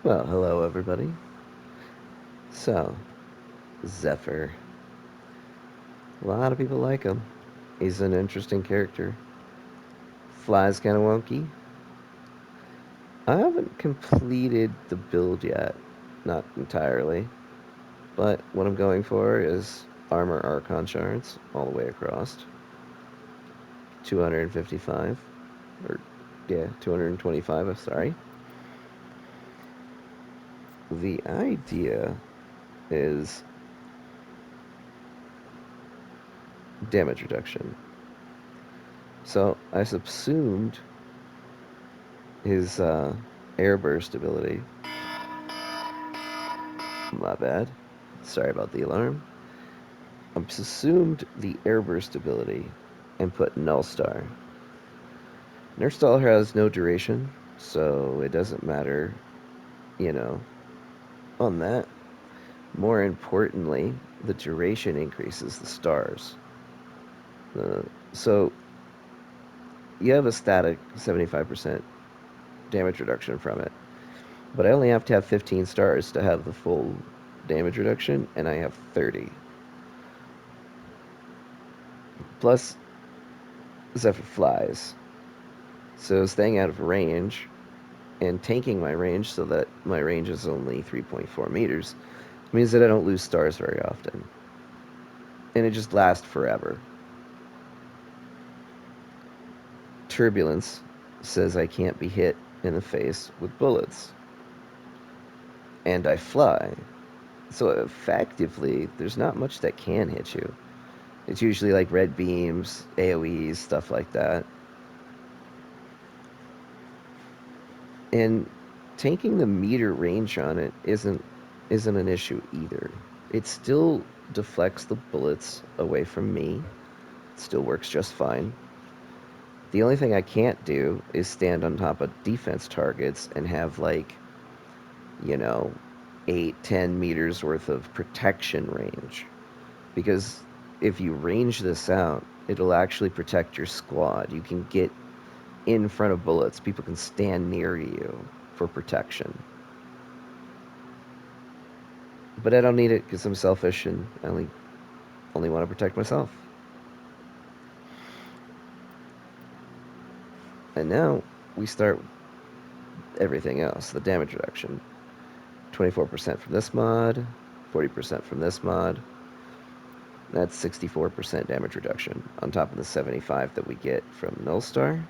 Well, hello everybody. So, Zephyr. A lot of people like him. He's an interesting character. Flies kind of wonky. I haven't completed the build yet. Not entirely. But what I'm going for is armor Archon shards all the way across. 255. Or, yeah, 225, I'm sorry. The idea is damage reduction. So, I subsumed his air burst ability. My bad. Sorry about the alarm. I subsumed the airburst ability and put Null Star. Null Star has no duration, so it doesn't matter, you know, on that. More importantly, the duration increases the stars. Uh, so you have a static 75% damage reduction from it, but I only have to have 15 stars to have the full damage reduction, and I have 30. Plus, Zephyr flies, so staying out of range and tanking my range so that my range is only 3.4 meters means that I don't lose stars very often. And it just lasts forever. Turbulence says I can't be hit in the face with bullets. And I fly. So effectively, there's not much that can hit you. It's usually like red beams, AoEs, stuff like that. And tanking the meter range on it isn't an issue either. It still deflects the bullets away from me. It still works just fine. The only thing I can't do is stand on top of defense targets and have like, you know, 8-10 meters worth of protection range. Because if you range this out, it'll actually protect your squad. You can get in front of bullets. People can stand near you for protection. But I don't need it because I'm selfish and I only want to protect myself. And now we start everything else, the damage reduction. 24% from this mod, 40% from this mod. That's 64% damage reduction on top of the 75 that we get from Nullstar,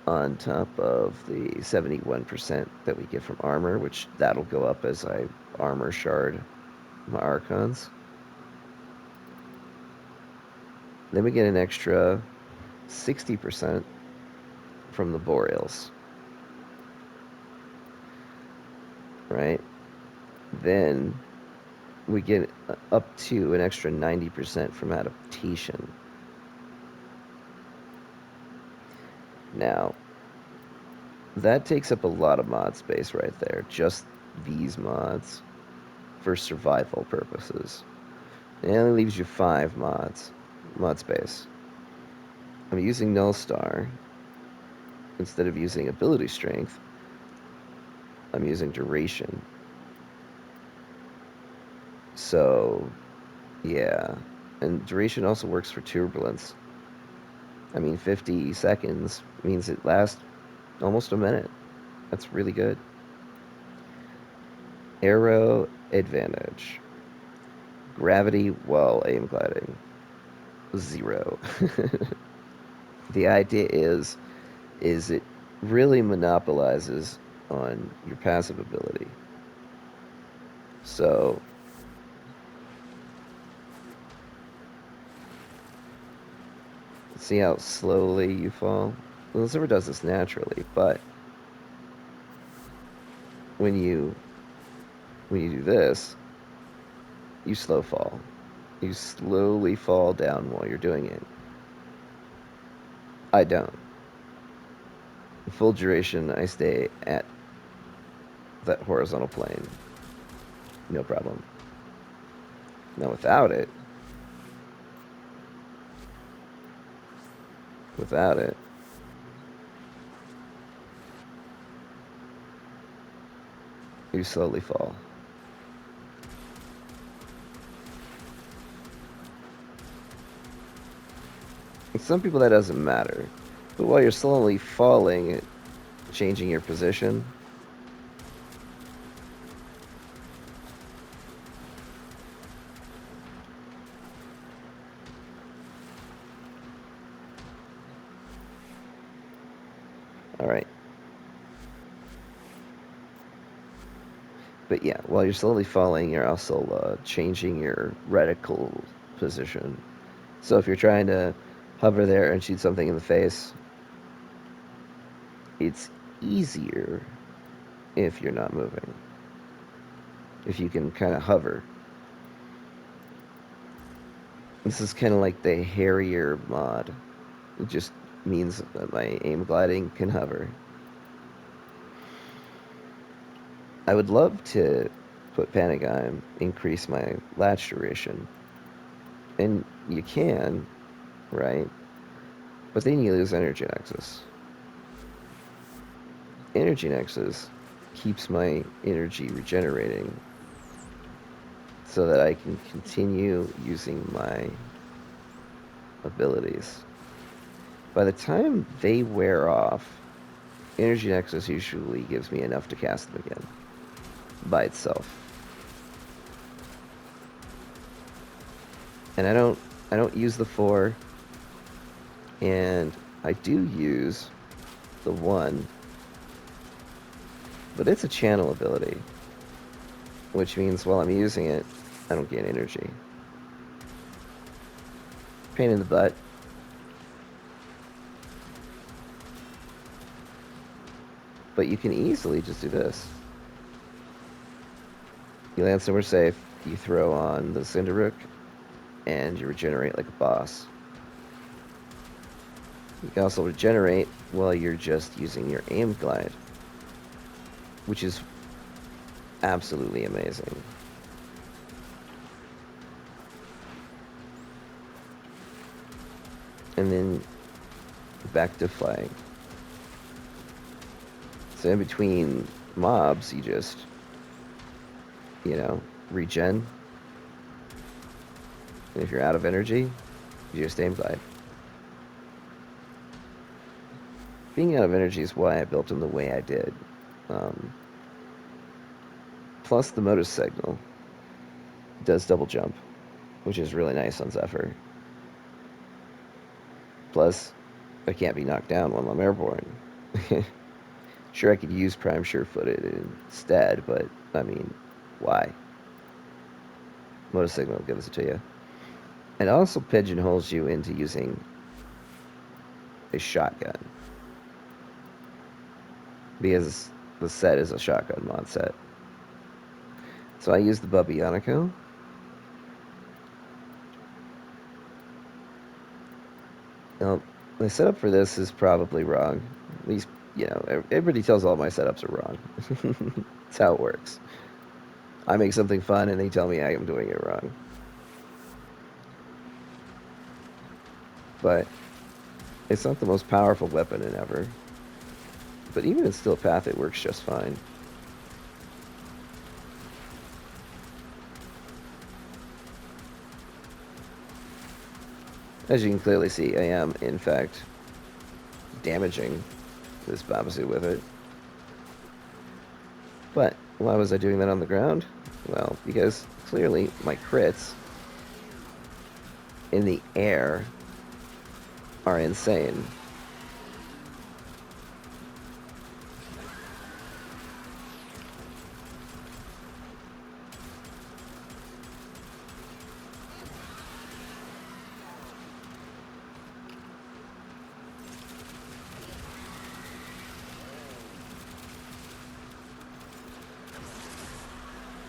on top of the 71% that we get from armor, which that'll go up as I armor shard my Archons. Then we get an extra 60% from the Boreals, right? Then we get up to an extra 90% from adaptation. Now, that takes up a lot of mod space right there. Just these mods for survival purposes. It only leaves you 5 mod space. I'm using Null Star instead of using ability strength. I'm using duration. So, yeah. And duration also works for turbulence. I mean, 50 seconds means it lasts almost a minute. That's really good. Arrow advantage. Gravity while aim gliding. 0. The idea is it really monopolizes on your passive ability. So see how slowly you fall? Well, Zephyr does this naturally, but when you when you do this, you slow fall. You slowly fall down while you're doing it. I don't. Full duration, I stay at that horizontal plane. No problem. Now without it, you slowly fall. And some people that doesn't matter. But while you're slowly falling, changing your position, all right. But yeah, while you're slowly falling, you're also changing your reticle position. So if you're trying to hover there and shoot something in the face, it's easier if you're not moving. If you can kind of hover. This is kind of like the Harrier mod. It just means that my aim gliding can hover. I would love to put Panagon, increase my latch duration. And you can, right? But then you lose energy nexus. Energy nexus keeps my energy regenerating so that I can continue using my abilities. By the time they wear off, energy nexus usually gives me enough to cast them again by itself. And I don't use the 4, and I do use the 1, but it's a channel ability, which means while I'm using it, I don't gain energy. Pain in the butt. But you can easily just do this. You land somewhere safe, you throw on the Cinderrook, and you regenerate like a boss. You can also regenerate while you're just using your aim glide, which is absolutely amazing. And then back to flying. So in between mobs, you just, regen. And if you're out of energy, you just aim glide. Being out of energy is why I built him the way I did. Um, plus, the Modus signal does double jump, which is really nice on Zephyr. Plus, I can't be knocked down while I'm airborne. Sure, I could use Prime Sure-footed instead, but, I mean, why? Modus signal gives it to you. It also pigeonholes you into using a shotgun, because the set is a shotgun mod set. So I use the Bubbionico. Now, my setup for this is probably wrong. At least, everybody tells all my setups are wrong. That's how it works. I make something fun and they tell me I am doing it wrong. But it's not the most powerful weapon in ever. But even in Steel Path, it works just fine. As you can clearly see, I am, in fact, damaging this Babasu with it. But why was I doing that on the ground? Well, because clearly my crits in the air are insane.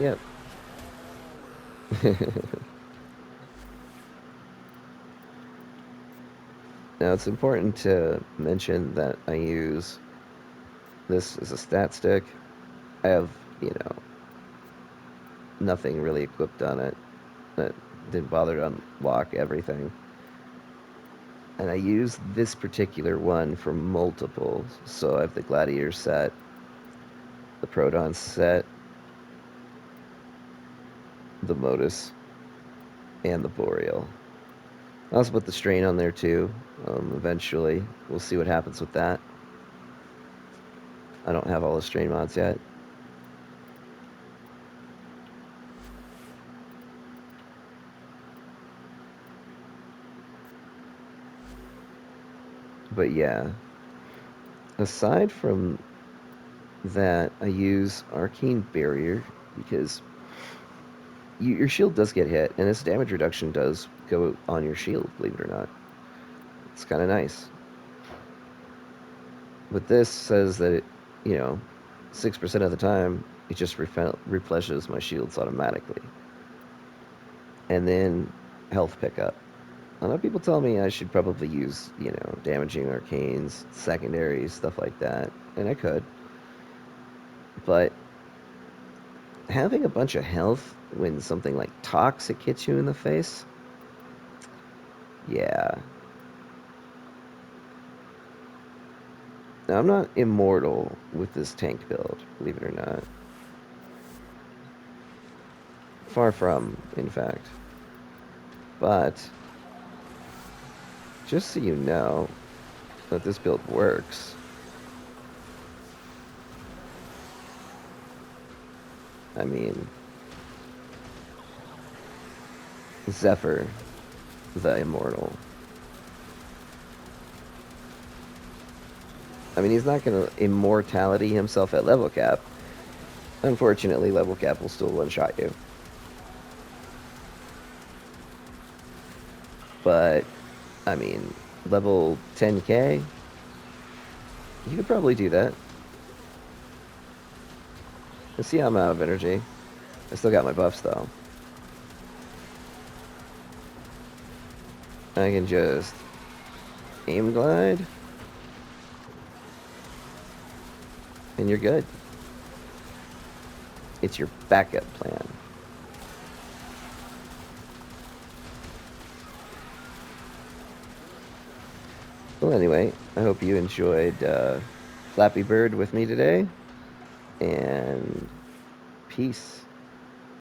Yep. Now, it's important to mention that I use this as a stat stick. I have, nothing really equipped on it. That didn't bother to unlock everything. And I use this particular one for multiples. So I have the Gladiator set, the Proton set, the Modus and the Boreal. I also put the Strain on there too. Eventually, we'll see what happens with that. I don't have all the Strain mods yet. But yeah, aside from that, I use Arcane Barrier because your shield does get hit, and its damage reduction does go on your shield, believe it or not. It's kind of nice. But this says that it, 6% of the time, it just replenishes my shields automatically. And then health pickup. A lot of people tell me I should probably use, damaging arcanes, secondaries, stuff like that. And I could. But having a bunch of health when something like toxic hits you in the face, yeah. Now, I'm not immortal with this tank build, believe it or not. Far from, in fact. But, just so you know that this build works, I mean, Zephyr, the Immortal. I mean, he's not going to immortality himself at level cap. Unfortunately, level cap will still one-shot you. But, I mean, level 10k, you could probably do that. Let's see how I'm out of energy. I still got my buffs, though. I can just aim glide, and you're good. It's your backup plan. Well, anyway, I hope you enjoyed Flappy Bird with me today, and peace.